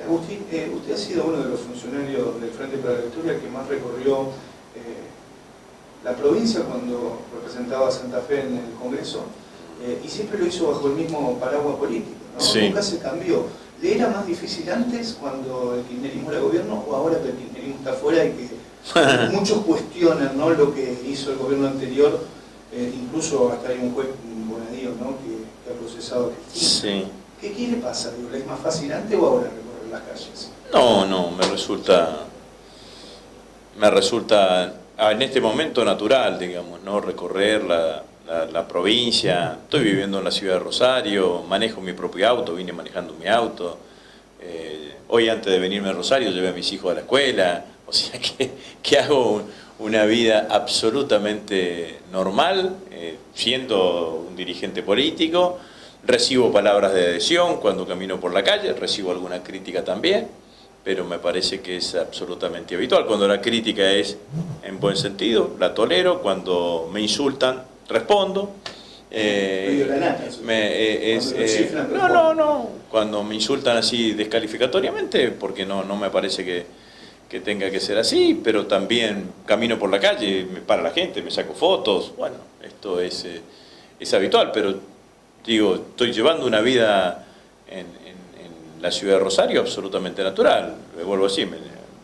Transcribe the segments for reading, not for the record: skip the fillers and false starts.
Agustín, usted ha sido uno de los funcionarios del Frente para la Victoria que más recorrió la provincia cuando representaba a Santa Fe en el Congreso, y siempre lo hizo bajo el mismo paraguas político, ¿no? Sí. Nunca se cambió. ¿Le era más difícil antes cuando el kirchnerismo era gobierno o ahora que el kirchnerismo está fuera y que muchos cuestionan, ¿no?, lo que hizo el gobierno anterior? Incluso hasta hay un juez, Bonadío, ¿no?, que ha procesado a Cristina. Sí. ¿Qué le pasa? ¿Le es más fácil antes o ahora recorrer las calles? No, me resulta en este momento natural, digamos, ¿no? Recorrer la provincia. Estoy viviendo en la ciudad de Rosario, manejo mi propio auto, vine manejando mi auto. Hoy, antes de venirme a Rosario, llevé a mis hijos a la escuela, o sea que hago una vida absolutamente normal, siendo un dirigente político. Recibo palabras de adhesión cuando camino por la calle, recibo alguna crítica también, pero me parece que es absolutamente habitual. Cuando la crítica es en buen sentido, la tolero. Cuando me insultan, respondo. No. Cuando me insultan así descalificatoriamente, porque no me parece que tenga que ser así, pero también camino por la calle, me para la gente, me saco fotos. Bueno, esto es habitual, pero digo, estoy llevando una vida en la ciudad de Rosario absolutamente natural. Me vuelvo así.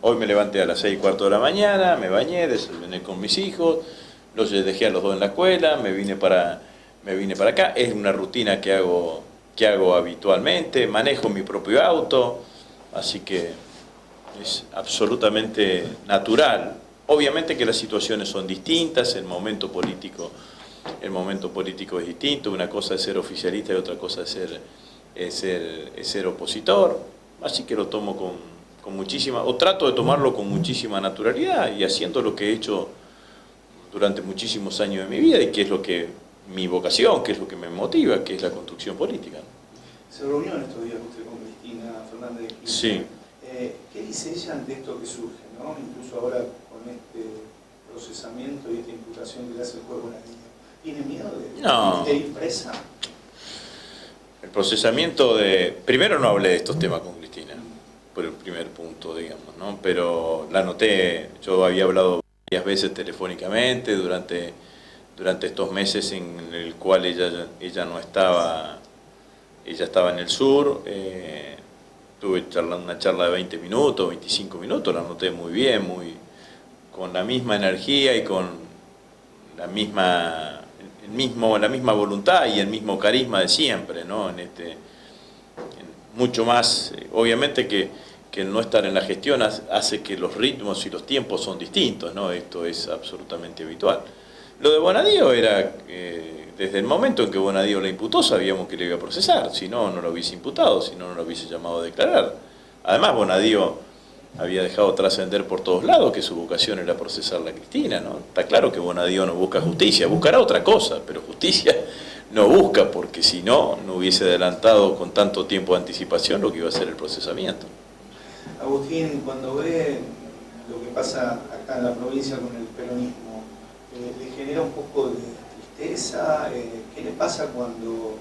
Hoy me levanté a las 6:15 de la mañana, me bañé, desayuné con mis hijos, los dejé a los dos en la escuela, me vine para acá. Es una rutina que hago habitualmente, manejo mi propio auto, así que es absolutamente natural. Obviamente que las situaciones son distintas, el momento político es distinto. Una cosa es ser oficialista y otra cosa es ser opositor, así que lo tomo con muchísima, o trato de tomarlo con muchísima naturalidad, y haciendo lo que he hecho durante muchísimos años de mi vida, y que es mi vocación, que es lo que me motiva, que es la construcción política. Se reunió en estos días usted con Cristina Fernández de Kirchner. Sí. ¿Qué dice ella ante esto que surge, ¿no? Incluso ahora con este procesamiento y esta imputación que le hace el juez Bonadío? ¿Tiene miedo de ir presa? El procesamiento primero no hablé de estos temas con Cristina, por el primer punto, digamos, ¿no? Pero la noté. Yo había hablado varias veces telefónicamente durante estos meses en el cual ella no estaba, ella estaba en el sur. Tuve una charla de 20 minutos, 25 minutos, la noté muy bien, con la misma energía y con la misma voluntad y el mismo carisma de siempre, ¿no? Mucho más, obviamente que el no estar en la gestión hace que los ritmos y los tiempos son distintos, ¿no? Esto es absolutamente habitual. Lo de Bonadío era, desde el momento en que Bonadío le imputó, sabíamos que le iba a procesar, si no, no lo hubiese imputado, si no, no lo hubiese llamado a declarar. Además, Bonadío había dejado trascender por todos lados que su vocación era procesar a Cristina, ¿no? Está claro que Bonadío no busca justicia, buscará otra cosa, pero justicia no busca, porque si no, no hubiese adelantado con tanto tiempo de anticipación lo que iba a ser el procesamiento. Agustín, cuando ve lo que pasa acá en la provincia con el peronismo, ¿le genera un poco de tristeza? ¿Qué le pasa cuando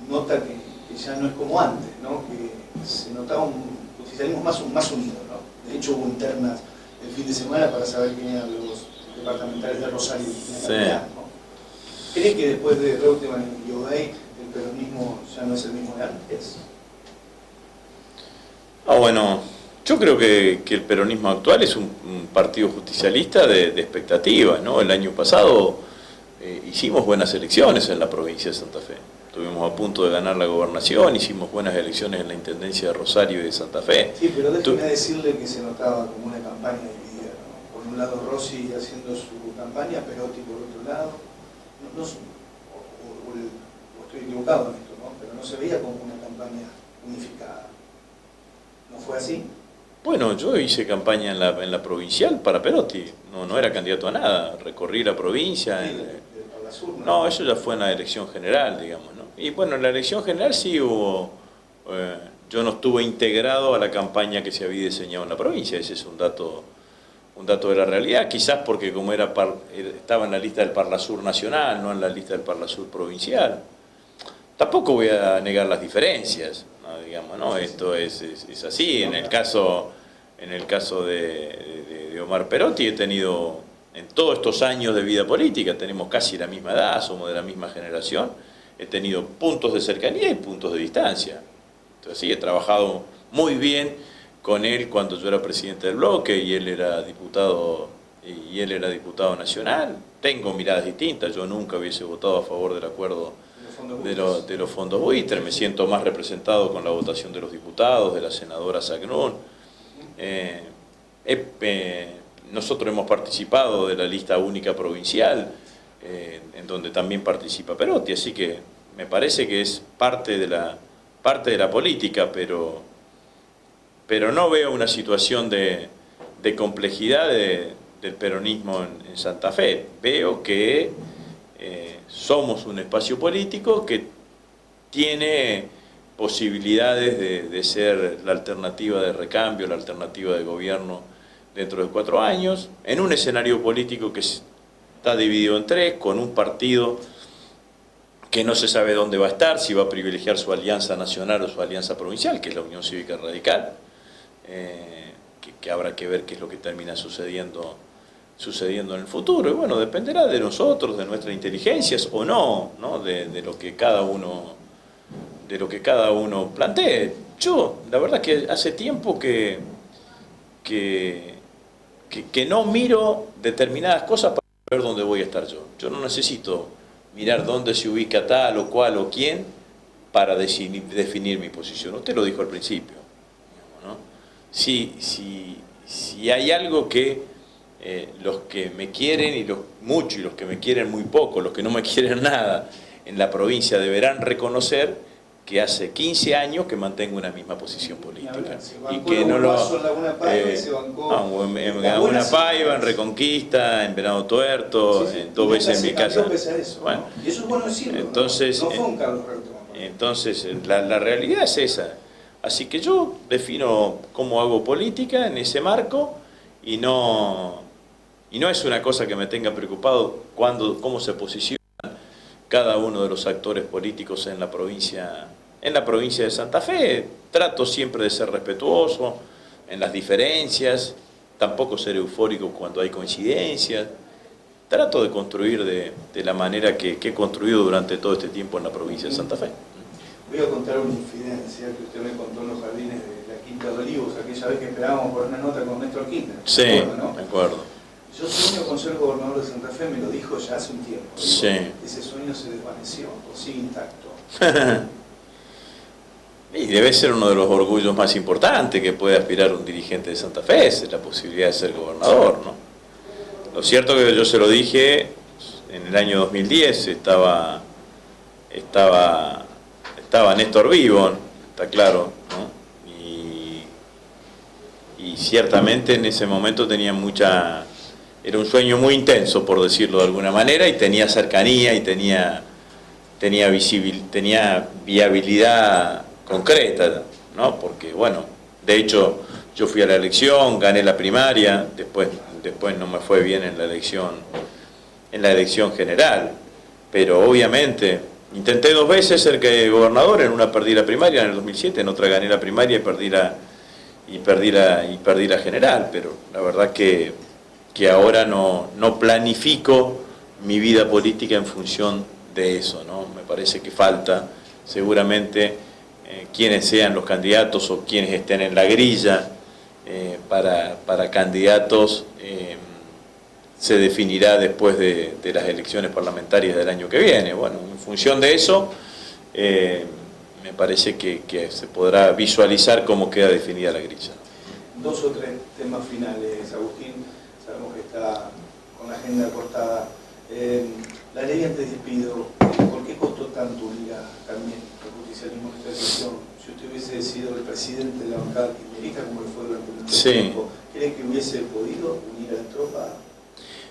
nota que ya no es como antes, ¿no? Que se notaba un justicialismo más unido, ¿no? De hecho hubo internas el fin de semana para saber quién eran los departamentales de Rosario y quién era Milán, ¿no? ¿Cree que después de Reutemann y O'Day el peronismo ya no es el mismo de antes? Bueno, yo creo que el peronismo actual es un partido justicialista de expectativas, ¿no? El año pasado hicimos buenas elecciones en la provincia de Santa Fe. Estuvimos a punto de ganar la gobernación, hicimos buenas elecciones en la Intendencia de Rosario y de Santa Fe. Sí, pero déjeme decirle que se notaba como una campaña dividida, ¿no? Por un lado Rossi haciendo su campaña, Perotti por otro lado. O estoy equivocado en esto, ¿no? Pero no se veía como una campaña unificada. ¿No fue así? Bueno, yo hice campaña en la provincial para Perotti, no era candidato a nada, recorrí la provincia. Sí, para la sur, ¿no? No, eso ya fue en la elección general, digamos, ¿no? Y bueno, en la elección general sí hubo, yo no estuve integrado a la campaña que se había diseñado en la provincia, ese es un dato de la realidad, quizás porque como estaba en la lista del Parlasur nacional, no en la lista del Parlasur provincial. Tampoco voy a negar las diferencias, ¿no? digamos, ¿no? Esto es así. En el caso de Omar Perotti, he tenido, en todos estos años de vida política, tenemos casi la misma edad, somos de la misma generación, he tenido puntos de cercanía y puntos de distancia. Entonces sí, he trabajado muy bien con él cuando yo era presidente del bloque y él era diputado nacional. Tengo miradas distintas, yo nunca hubiese votado a favor del acuerdo de los fondos buitres, me siento más representado con la votación de los diputados, de la senadora Sagnún. Nosotros hemos participado de la lista única provincial, en donde también participa Perotti, así que me parece que es parte de la política, pero no veo una situación de complejidad del peronismo en Santa Fe. Veo que somos un espacio político que tiene posibilidades de ser la alternativa de recambio, la alternativa de gobierno dentro de 4 años, en un escenario político que está dividido en 3, con un partido que no se sabe dónde va a estar, si va a privilegiar su alianza nacional o su alianza provincial, que es la Unión Cívica Radical, que habrá que ver qué es lo que termina sucediendo en el futuro. Y bueno, dependerá de nosotros, de nuestras inteligencias o no, de lo que cada uno plantee. Yo, la verdad que hace tiempo que no miro determinadas cosas para ver dónde voy a estar yo. Yo no necesito mirar dónde se ubica tal o cual o quién para definir mi posición. Usted lo dijo al principio, ¿no? Si hay algo que los que me quieren y mucho y los que me quieren muy poco, los que no me quieren nada en la provincia deberán reconocer que hace 15 años que mantengo una misma posición política y que no lo en Laguna Paiva, en Reconquista, en Venado Tuerto, sí, 2 veces en mi casa. Bueno, y eso es bueno decirlo. Entonces, no fue un Carlos Reutemann. Entonces la realidad es esa. Así que yo defino cómo hago política en ese marco y no es una cosa que me tenga preocupado cómo se posiciona cada uno de los actores políticos en la provincia de Santa Fe. Trato siempre de ser respetuoso en las diferencias, tampoco ser eufórico cuando hay coincidencias. Trato de construir de la manera que he construido durante todo este tiempo en la provincia de Santa Fe. Voy a contar una infidencia que usted me contó en los jardines de la Quinta de Olivos, aquella vez que esperábamos por una nota con Néstor Kirchner. Sí, ¿no? Me acuerdo. Yo sueño con ser gobernador de Santa Fe, me lo dijo ya hace un tiempo. Sí. Ese sueño se desvaneció, o sigue intacto. Y debe ser uno de los orgullos más importantes que puede aspirar un dirigente de Santa Fe, es la posibilidad de ser gobernador, ¿no? Lo cierto es que yo se lo dije en el año 2010, estaba Néstor vivo, está claro, ¿no? Y ciertamente en ese momento tenía era un sueño muy intenso, por decirlo de alguna manera, y tenía cercanía y tenía viabilidad concreta, ¿no? Porque, bueno, de hecho, yo fui a la elección, gané la primaria, después no me fue bien en la elección general, pero obviamente intenté 2 veces ser gobernador, en una perdí la primaria en el 2007, en otra gané la primaria y perdí la general, pero la verdad que ahora no planifico mi vida política en función de eso, ¿no? Me parece que falta seguramente quienes sean los candidatos o quienes estén en la grilla para candidatos se definirá después de las elecciones parlamentarias del año que viene. Bueno, en función de eso me parece que se podrá visualizar cómo queda definida la grilla. 2 o 3 temas finales, Agustín. Sabemos que está con la agenda cortada. La ley antidespido, ¿por qué costó tanto unir también el justicialismo en esta elección? Si usted hubiese sido el presidente de la bancada kirchnerista, como lo fue durante mucho tiempo, ¿cree que hubiese podido unir a la tropa?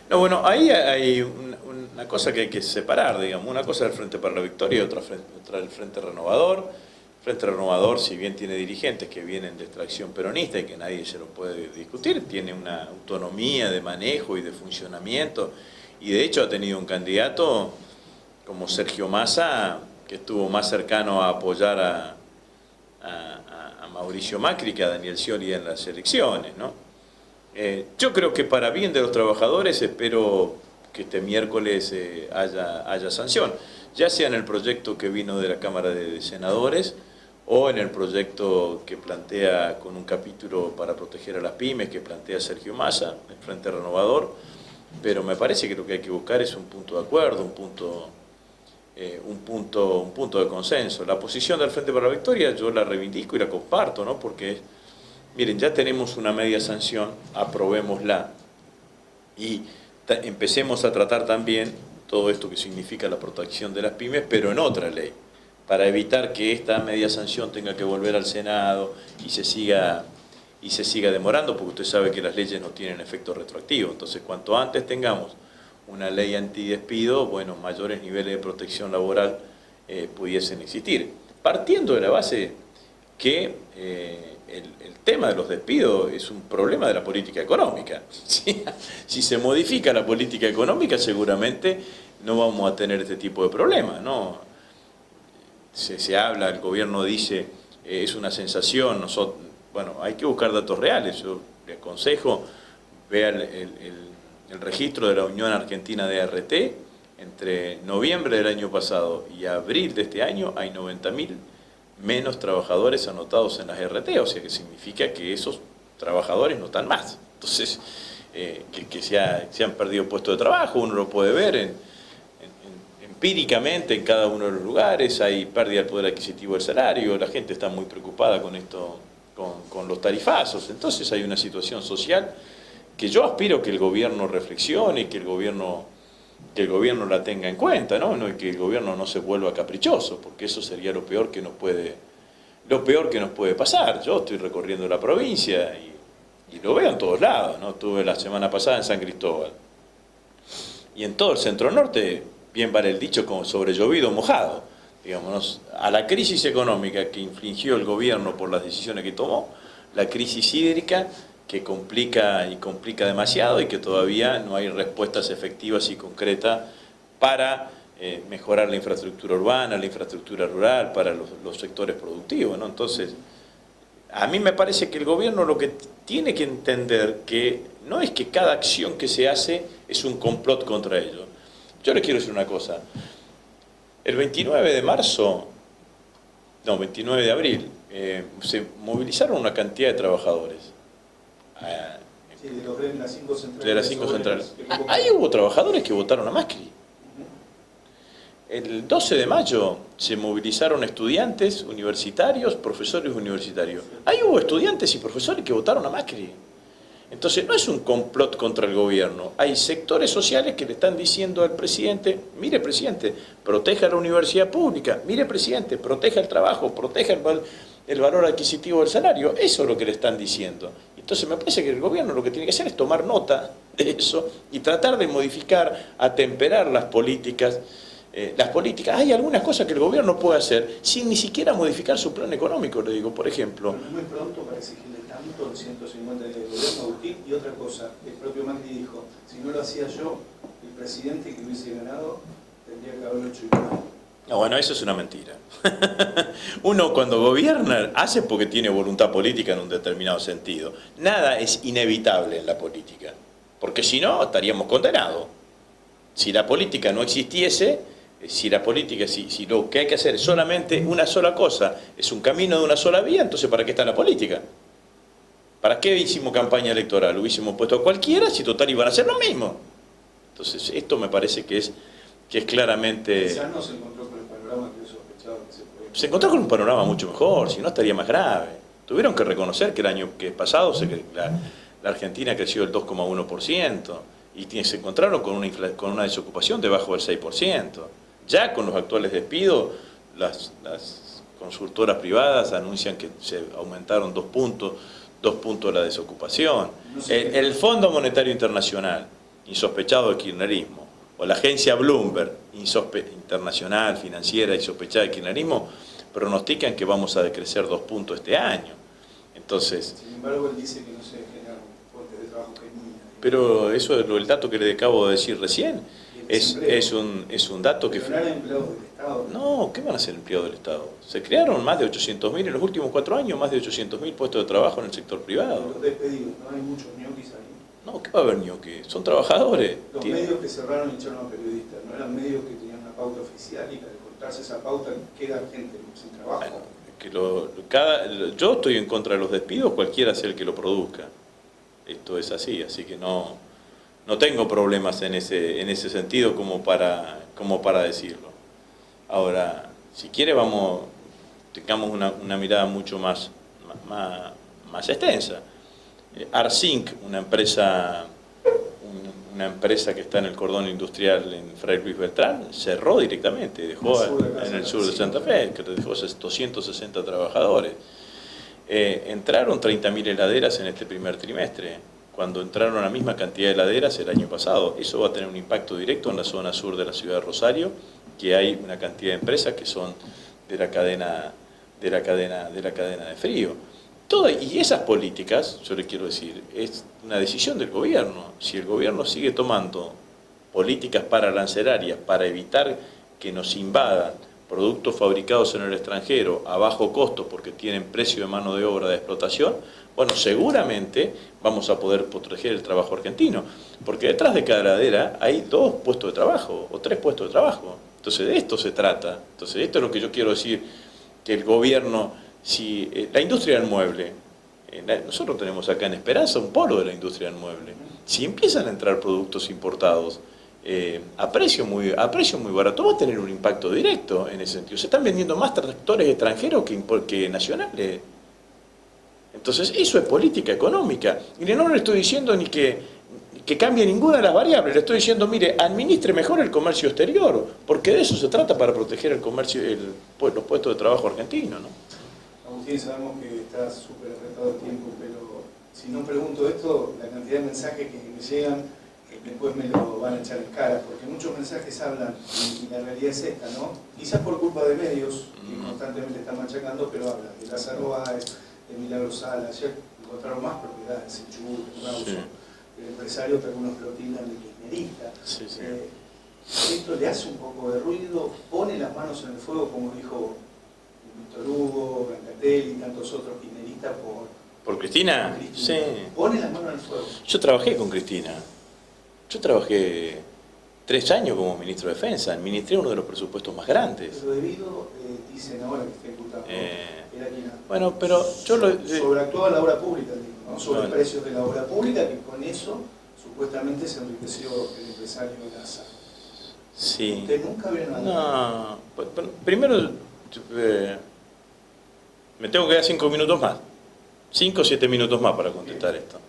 No, bueno, ahí hay una cosa que hay que separar, digamos. Una cosa es el Frente para la Victoria y otra el Frente Renovador. El Frente Renovador, si bien tiene dirigentes que vienen de extracción peronista y que nadie se lo puede discutir, tiene una autonomía de manejo y de funcionamiento, y de hecho ha tenido un candidato como Sergio Massa, que estuvo más cercano a apoyar a Mauricio Macri que a Daniel Scioli en las elecciones, ¿no? Yo creo que para bien de los trabajadores espero que este miércoles haya sanción, ya sea en el proyecto que vino de la Cámara de Senadores o en el proyecto que plantea con un capítulo para proteger a las pymes que plantea Sergio Massa, el Frente Renovador, pero me parece que lo que hay que buscar es un punto de acuerdo, un punto de consenso. La posición del Frente para la Victoria yo la reivindico y la comparto, ¿no? Porque, miren, ya tenemos una media sanción, aprobémosla y empecemos a tratar también todo esto que significa la protección de las pymes, pero en otra ley, para evitar que esta media sanción tenga que volver al Senado y se siga demorando, porque usted sabe que las leyes no tienen efecto retroactivo. Entonces, cuanto antes tengamos una ley antidespido, bueno, mayores niveles de protección laboral pudiesen existir. Partiendo de la base que el tema de los despidos es un problema de la política económica. Si se modifica la política económica, seguramente no vamos a tener este tipo de problemas, ¿no? Se habla, el gobierno dice, es una sensación, nosotros, bueno, hay que buscar datos reales. Yo le aconsejo, vea el registro de la Unión Argentina de ART, entre noviembre del año pasado y abril de este año hay 90.000 menos trabajadores anotados en las RT, o sea que significa que esos trabajadores no están más. Entonces, que se han perdido puestos de trabajo, uno lo puede ver empíricamente en cada uno de los lugares, hay pérdida del poder adquisitivo del salario, la gente está muy preocupada con esto, con los tarifazos. Entonces hay una situación social que yo aspiro que el gobierno reflexione, que el gobierno la tenga en cuenta, ¿no? Y que el gobierno no se vuelva caprichoso, porque eso sería lo peor que nos puede pasar. Yo estoy recorriendo la provincia y lo veo en todos lados, ¿no? Estuve la semana pasada en San Cristóbal. Y en todo el centro norte, bien vale el dicho, como sobre llovido mojado. Digamos, a la crisis económica que infligió el gobierno por las decisiones que tomó, la crisis hídrica que complica demasiado y que todavía no hay respuestas efectivas y concretas para mejorar la infraestructura urbana, la infraestructura rural, para los sectores productivos, ¿no? Entonces, a mí me parece que el gobierno lo que tiene que entender que no es que cada acción que se hace es un complot contra ellos. Yo les quiero decir una cosa. El 29 de abril, se movilizaron una cantidad de trabajadores. Sí, de las 5 centrales. De las 5 centrales. Ahí hubo trabajadores que votaron a Macri. El 12 de mayo se movilizaron estudiantes universitarios, profesores universitarios. Ahí hubo estudiantes y profesores que votaron a Macri. Entonces no es un complot contra el gobierno. Hay sectores sociales que le están diciendo al presidente, mire presidente, proteja la universidad pública, mire presidente, proteja el trabajo, proteja el valor adquisitivo del salario. Eso es lo que le están diciendo. Entonces me parece que el gobierno lo que tiene que hacer es tomar nota de eso y tratar de modificar, atemperar las políticas. Hay algunas cosas que el gobierno puede hacer sin ni siquiera modificar su plan económico, le digo, por ejemplo. Pero es muy pronto para exigirle tanto los 150 del gobierno, Agustín. Y otra cosa, el propio Macri dijo, si no lo hacía yo, el presidente que hubiese ganado tendría que haberlo hecho igual. No, bueno, eso es una mentira. Uno cuando gobierna hace porque tiene voluntad política en un determinado sentido. Nada es inevitable en la política, porque si no estaríamos condenados. Si la política no existiese, si lo que hay que hacer es solamente una sola cosa, es un camino de una sola vía, entonces ¿para qué está la política? ¿Para qué hicimos campaña electoral? Hubiésemos puesto a cualquiera, si total iban a hacer lo mismo. Entonces esto me parece que es claramente... Quizás no se encontró con el panorama que yo sospechaba que se podía... Se encontró con un panorama mucho mejor, si no estaría más grave. Tuvieron que reconocer que el año pasado la Argentina creció del 2,1% y se encontraron con una desocupación debajo del 6%. Ya con los actuales despidos, las consultoras privadas anuncian que se aumentaron 2 puntos la desocupación. No sé El Fondo Monetario Internacional, insospechado del kirchnerismo, o la agencia Bloomberg, internacional, financiera y sospechada del kirchnerismo, pronostican que vamos a decrecer 2 puntos este año. Entonces, sin embargo, él dice que no se generan fuentes de trabajo genuinas. pero eso es el dato que le acabo de decir recién. Y es un dato que... Pero no eran empleados del Estado. No, ¿qué van a ser empleados del Estado? Se crearon más de 800.000 en los últimos 4 años, más de 800.000 puestos de trabajo en el sector privado. Los despedidos, no hay muchos ñoquis ahí. No, ¿qué va a haber ñoquis? Son trabajadores. Los medios que cerraron y echaron a periodistas, no eran medios que tenían una pauta oficial y que al cortarse esa pauta queda gente sin trabajo. Bueno, yo estoy en contra de los despidos, cualquiera sea el que lo produzca. Esto es así, así que no tengo problemas en ese sentido como para decirlo. Ahora, si quiere tengamos una mirada mucho más extensa. Arcinc, una empresa que está en el cordón industrial en Fray Luis Beltrán, cerró directamente, dejó en el sur de Santa Fe, que dejó 260 trabajadores. Entraron 30.000 heladeras en este primer trimestre, cuando entraron la misma cantidad de heladeras el año pasado. Eso va a tener un impacto directo en la zona sur de la ciudad de Rosario, que hay una cantidad de empresas que son de la cadena de frío. Y esas políticas, yo le quiero decir, es una decisión del gobierno. Si el gobierno sigue tomando políticas parancelarias para evitar que nos invadan productos fabricados en el extranjero a bajo costo porque tienen precio de mano de obra de explotación, bueno, seguramente vamos a poder proteger el trabajo argentino, porque detrás de cada heladera hay 2 puestos de trabajo o 3 puestos de trabajo. Entonces de esto se trata. Entonces esto es lo que yo quiero decir, que el gobierno, si la industria del mueble, nosotros tenemos acá en Esperanza un polo de la industria del mueble. Si empiezan a entrar productos importados a precio muy barato, va a tener un impacto directo en ese sentido. Se están vendiendo más tractores extranjeros que nacionales. Entonces eso es política económica. Y no le estoy diciendo ni que cambie ninguna de las variables, le estoy diciendo, mire, administre mejor el comercio exterior, porque de eso se trata para proteger el comercio, los puestos de trabajo argentinos, ¿no? Agustín, sabemos que está súper apretado el tiempo, pero si no pregunto esto, la cantidad de mensajes que me llegan, después me lo van a echar en cara, porque muchos mensajes hablan, y la realidad es esta, ¿no? Quizás por culpa de medios, que constantemente están machacando, pero hablan de Lázaro Báez, de Milagro Sala. Ayer encontraron más propiedades en Chubut, en Rawson. Sí. El empresario que algunos lo tildan de kirchnerista. Sí, sí. Esto le hace un poco de ruido, pone las manos en el fuego, como dijo Víctor Hugo, Brancatelli y tantos otros kirchneristas ¿Por Cristina? Sí. Pone las manos en el fuego. Yo trabajé con Cristina. Yo trabajé 3 años como ministro de Defensa, administré uno de los presupuestos más grandes. Pero debido, dicen ahora que está imputado, era quien bueno, pero yo sobreactuaba la obra pública, ¿no? Sobre precios de la obra pública, que con eso supuestamente se enriqueció el empresario de Lázaro. Sí. ¿Usted nunca vio nada? No, primero me tengo que dar 5 minutos más. 5 o 7 minutos más para contestar esto.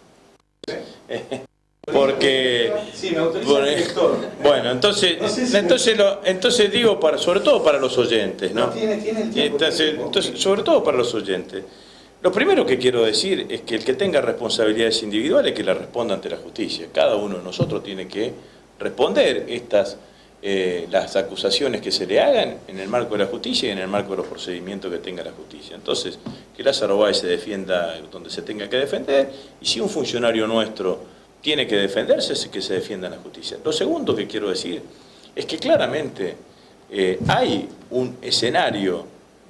Porque sí, me autoriza el director. Bueno, entonces, no sé si entonces digo sobre todo para los oyentes, ¿no? Tiene el tiempo. Entonces, sobre todo para los oyentes. Lo primero que quiero decir es que el que tenga responsabilidades individuales que las responda ante la justicia. Cada uno de nosotros tiene que responder las acusaciones que se le hagan en el marco de la justicia y en el marco de los procedimientos que tenga la justicia. Entonces, que Lázaro Báez se defienda donde se tenga que defender, y si un funcionario nuestro tiene que defenderse, es que se defienda en la justicia. Lo segundo que quiero decir es que claramente hay un escenario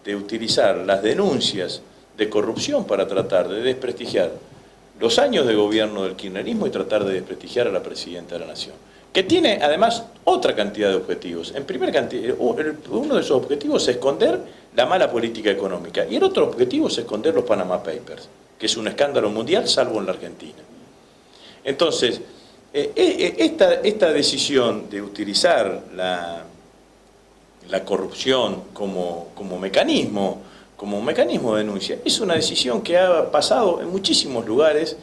de utilizar las denuncias de corrupción para tratar de desprestigiar los años de gobierno del kirchnerismo y tratar de desprestigiar a la presidenta de la Nación, que tiene además otra cantidad de objetivos. Uno de esos objetivos es esconder la mala política económica y el otro objetivo es esconder los Panama Papers, que es un escándalo mundial salvo en la Argentina. Entonces, esta decisión de utilizar la corrupción como mecanismo de denuncia es una decisión que ha pasado en muchísimos lugares.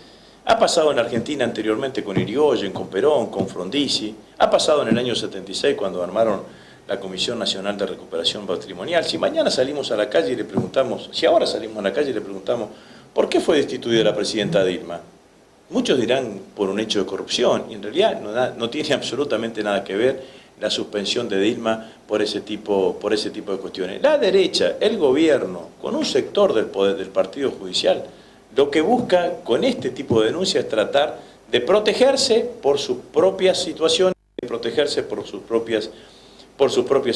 Ha pasado en Argentina anteriormente con Irigoyen, con Perón, con Frondizi. Ha pasado en el año 76 cuando armaron la Comisión Nacional de Recuperación Patrimonial. Si mañana salimos a la calle y le preguntamos, si ahora salimos a la calle y le preguntamos, ¿por qué fue destituida la presidenta Dilma? Muchos dirán por un hecho de corrupción, y en realidad no tiene absolutamente nada que ver la suspensión de Dilma por ese tipo de cuestiones. La derecha, el gobierno, con un sector del poder del Partido Judicial, lo que busca con este tipo de denuncias es tratar de protegerse por sus propias situaciones protegerse por sus propias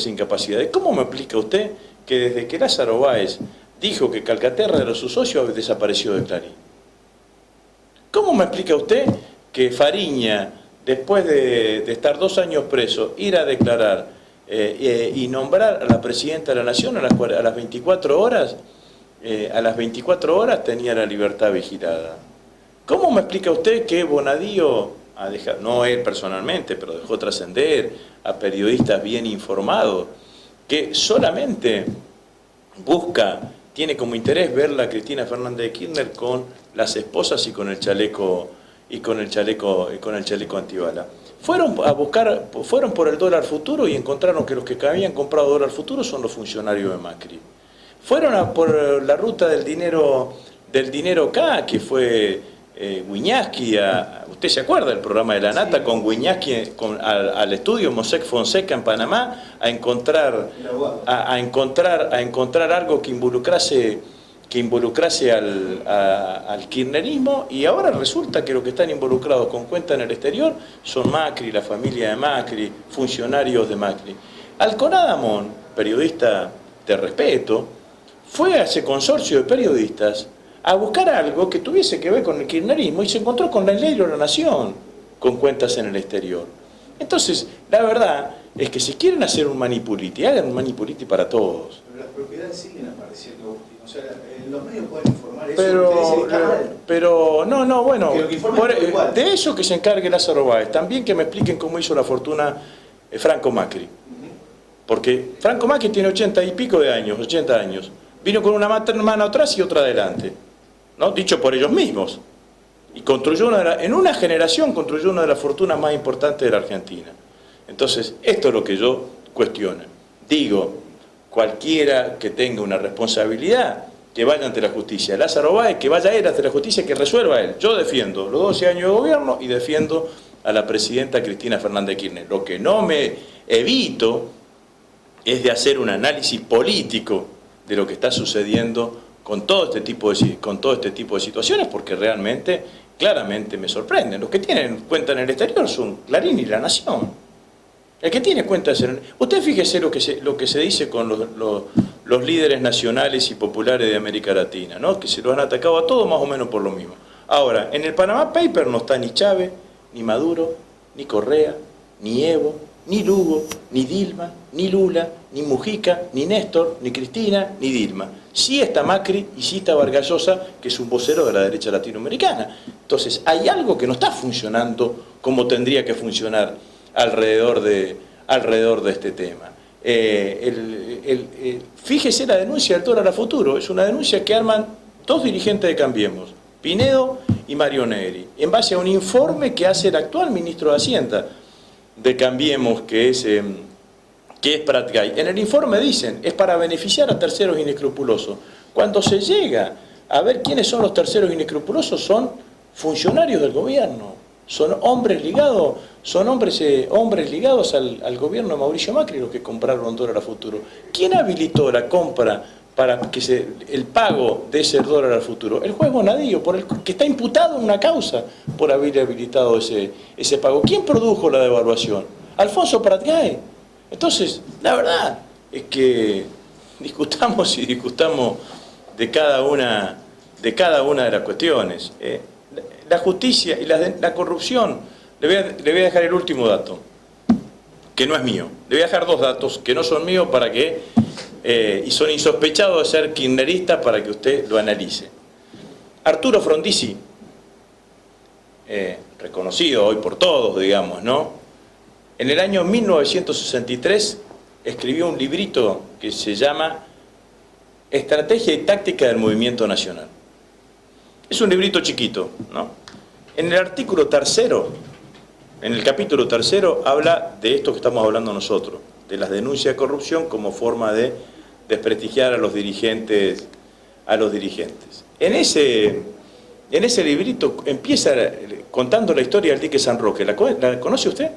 incapacidades. ¿Cómo me explica usted que desde que Lázaro Báez dijo que Calcaterra era su socio, desapareció de Clarín? ¿Cómo me explica usted que Fariña, después de estar 2 años preso, ir a declarar y nombrar a la Presidenta de la Nación a las 24 horas, tenía la libertad vigilada? ¿Cómo me explica usted que Bonadío ha dejado, no él personalmente, pero dejó trascender a periodistas bien informados, que solamente tiene como interés ver a Cristina Fernández de Kirchner con las esposas y con el chaleco antibala? Fueron por el dólar futuro y encontraron que los que habían comprado dólar futuro son los funcionarios de Macri. Fueron por la ruta del dinero acá, que fue Wiñaski, ¿usted se acuerda del programa de la Nata? Sí. Con Wiñaski al estudio Mossack Fonseca en Panamá a encontrar algo que involucrase al kirchnerismo, y ahora resulta que los que están involucrados con cuenta en el exterior son Macri, la familia de Macri, funcionarios de Macri. Alconadamón, periodista de respeto, fue a ese consorcio de periodistas a buscar algo que tuviese que ver con el kirchnerismo y se encontró con el diario La Nación, con cuentas en el exterior. Entonces, la verdad es que si quieren hacer un manipuliti, hagan un manipuliti para todos. Pero las propiedades siguen apareciendo, Agustín. O sea, los medios pueden informar eso. Pero bueno, de eso que se encargue Lázaro Báez. También que me expliquen cómo hizo la fortuna Franco Macri. Porque Franco Macri tiene 80 y pico de años, 80 años. Vino con una mano atrás y otra adelante, ¿no? Dicho por ellos mismos. Y en una generación construyó una de las fortunas más importantes de la Argentina. Entonces, esto es lo que yo cuestiono. Digo, cualquiera que tenga una responsabilidad, que vaya ante la justicia. Lázaro Báez, que vaya él ante la justicia, que resuelva él. Yo defiendo los 12 años de gobierno y defiendo a la presidenta Cristina Fernández de Kirchner. Lo que no me evito es de hacer un análisis político de lo que está sucediendo con todo este tipo de situaciones, porque realmente, claramente me sorprenden. Los que tienen cuenta en el exterior son Clarín y La Nación. El que tiene cuenta es usted fíjese lo que se dice con los líderes nacionales y populares de América Latina, ¿no? Que se lo han atacado a todos más o menos por lo mismo. Ahora, en el Panama Paper no está ni Chávez, ni Maduro, ni Correa, ni Evo, ni Lugo, ni Dilma, ni Lula, ni Mujica, ni Néstor, ni Cristina, ni Dilma. Sí está Macri y sí está Vargas Llosa, que es un vocero de la derecha latinoamericana. Entonces, hay algo que no está funcionando como tendría que funcionar alrededor de este tema. Fíjese la denuncia del dólar a futuro. Es una denuncia que arman 2 dirigentes de Cambiemos, Pinedo y Mario Negri, en base a un informe que hace el actual ministro de Hacienda de Cambiemos, que es Prat Gay. En el informe dicen, es para beneficiar a terceros inescrupulosos. Cuando se llega a ver quiénes son los terceros inescrupulosos, son funcionarios del gobierno, son hombres ligados al gobierno de Mauricio Macri, los que compraron dólar a futuro. ¿Quién habilitó la compra para que el pago de ese dólar al futuro? El juez Bonadío, que está imputado en una causa por haber habilitado ese pago. ¿Quién produjo la devaluación? Alfonso Prat Gay. Entonces, la verdad es que discutamos de cada una de las cuestiones. La justicia y la corrupción. Le voy a dejar el último dato, que no es mío. Le voy a dejar 2 datos que no son míos y son insospechados de ser kirchneristas para que usted lo analice. Arturo Frondizi, reconocido hoy por todos, digamos, ¿no? En el año 1963 escribió un librito que se llama Estrategia y Táctica del Movimiento Nacional. Es un librito chiquito, ¿no? En el artículo 3, en el capítulo 3, habla de esto que estamos hablando nosotros, de las denuncias de corrupción como forma de desprestigiar a los dirigentes. En ese librito empieza contando la historia del dique San Roque. ¿La conoce usted?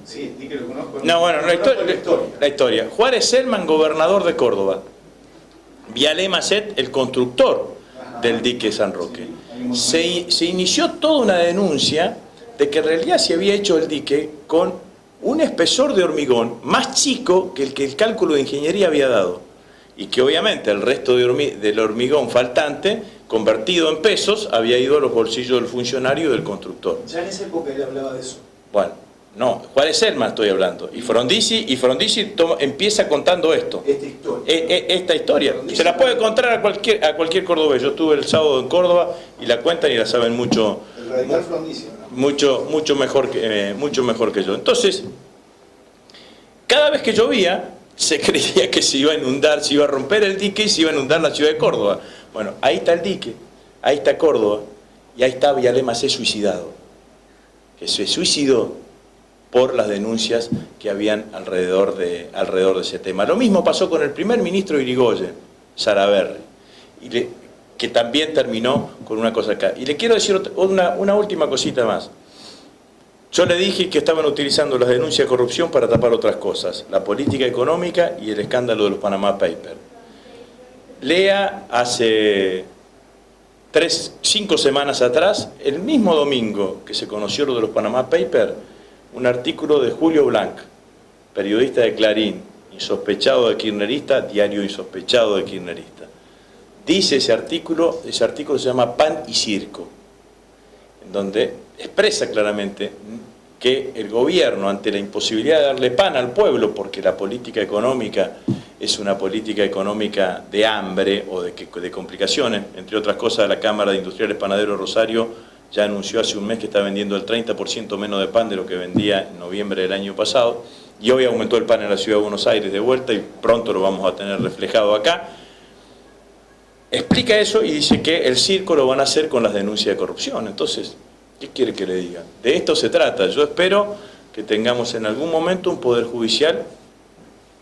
Sí, dique lo conozco. No, bueno, la historia. Juárez Selman, gobernador de Córdoba. Vialé Macet, el constructor del dique San Roque. Se inició toda una denuncia de que en realidad se había hecho el dique con un espesor de hormigón más chico que el cálculo de ingeniería había dado. Y que obviamente el resto del hormigón faltante, convertido en pesos, había ido a los bolsillos del funcionario y del constructor. Ya en esa época él hablaba de eso. Bueno, no, Juárez Selman estoy hablando. Y Frondizi empieza contando esto. Esta historia. Esta historia. Se la puede contar a cualquier cordobés. Yo estuve el sábado en Córdoba y la cuentan y la saben mucho. El radical Frondizi, ¿no? Mucho mejor que yo. Entonces, cada vez que llovía, se creía que se iba a inundar, se iba a romper el dique y se iba a inundar la ciudad de Córdoba. Bueno, ahí está el dique, ahí está Córdoba, y ahí está Vialema se suicidado. Que se suicidó por las denuncias que habían alrededor de ese tema. Lo mismo pasó con el primer ministro de Irigoyen, Salaverry, que también terminó con una cosa acá. Y le quiero decir una última cosita más. Yo le dije que estaban utilizando las denuncias de corrupción para tapar otras cosas, la política económica y el escándalo de los Panama Papers. Lea hace 5 semanas atrás, el mismo domingo que se conoció lo de los Panama Papers, un artículo de Julio Blanc, periodista de Clarín, insospechado de kirchnerista, diario insospechado de kirchnerista. Dice ese artículo se llama Pan y Circo, en donde expresa claramente que el gobierno, ante la imposibilidad de darle pan al pueblo, porque la política económica es una política económica de hambre o de complicaciones, entre otras cosas la Cámara de Industriales Panaderos Rosario ya anunció hace un mes que está vendiendo el 30% menos de pan de lo que vendía en noviembre del año pasado, y hoy aumentó el pan en la ciudad de Buenos Aires de vuelta y pronto lo vamos a tener reflejado acá. Explica eso y dice que el circo lo van a hacer con las denuncias de corrupción. Entonces, ¿qué quiere que le diga? De esto se trata. Yo espero que tengamos en algún momento un poder judicial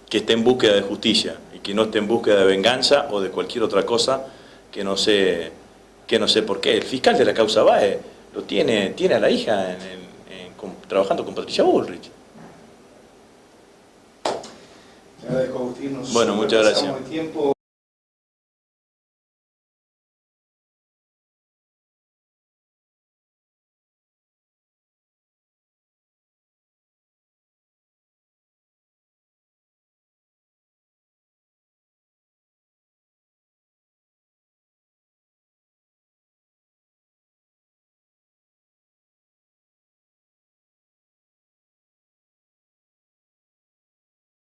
que esté en búsqueda de justicia y que no esté en búsqueda de venganza o de cualquier otra cosa que no sé por qué. El fiscal de la causa Bae lo tiene a la hija trabajando con Patricia Bullrich. Te agradezco, Agustín. Bueno, muchas gracias.